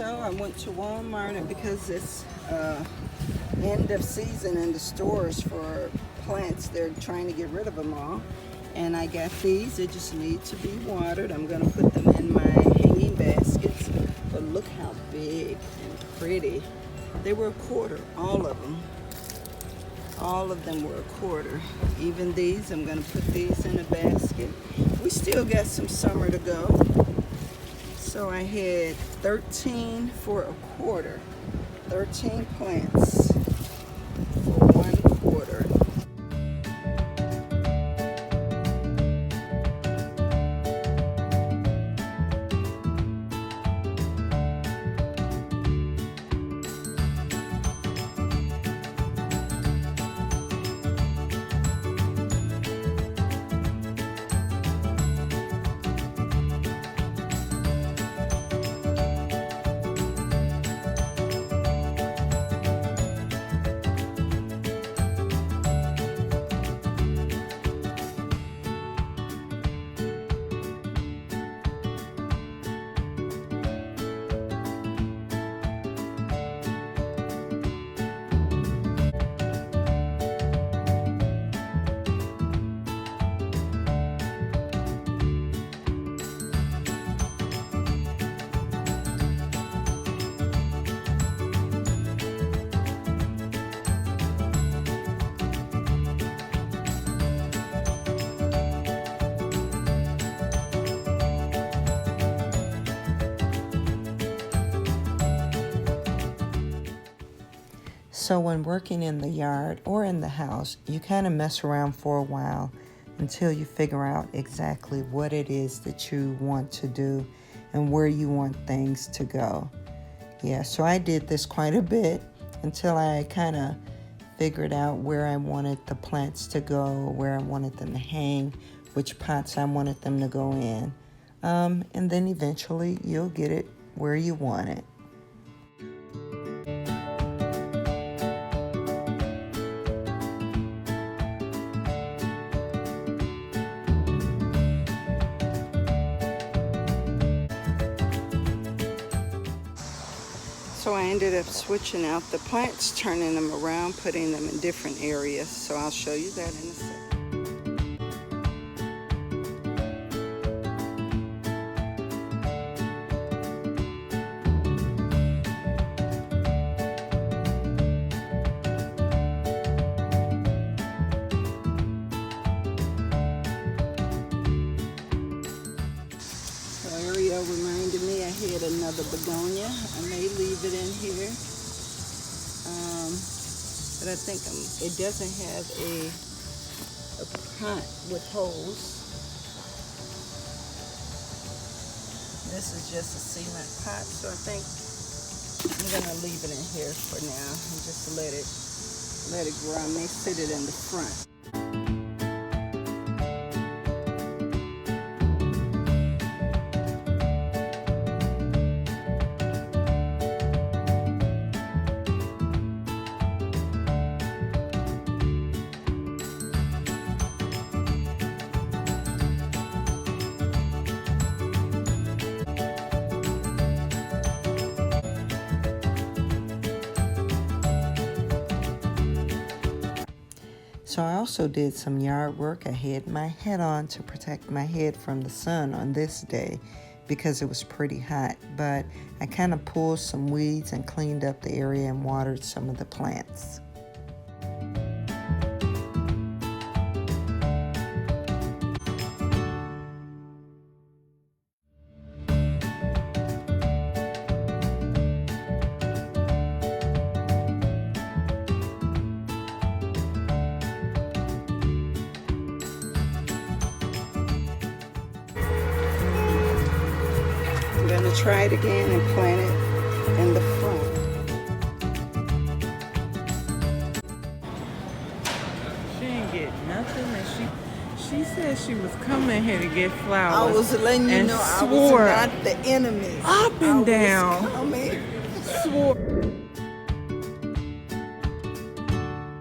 so I went to Walmart, and because it's end of season in the stores for plants, they're trying to get rid of them all. And I got these. They just need to be watered. I'm going to put them in my hanging baskets. But look how big and pretty. They were $1, all of them. All of them were $1. Even these, I'm going to put these in a basket. We still got some summer to go. So I had 13 for $1. 13 plants for $1. So when working in the yard or in the house, you kind of mess around for a while until you figure out exactly what it is that you want to do and where you want things to go. Yeah, so I did this quite a bit until I kind of figured out where I wanted the plants to go, where I wanted them to hang, which pots I wanted them to go in. And then eventually you'll get it where you want it. So I ended up switching out the plants, turning them around, putting them in different areas. So I'll show you that in a second. Ariel reminded me I had another begonia. I may leave it in here, but I think it doesn't have a pot with holes. This is just a cement pot, so I think I'm gonna leave it in here for now and just let it grow. I may sit it in the front. So I also did some yard work. I had my hat on to protect my head from the sun on this day because it was pretty hot. But I kind of pulled some weeds and cleaned up the area and watered some of the plants. I'm going to try it again and plant it in the front. She didn't get nothing, and she said she was coming here to get flowers. I was letting you know I was not the enemy. Up and down. Coming. Swore.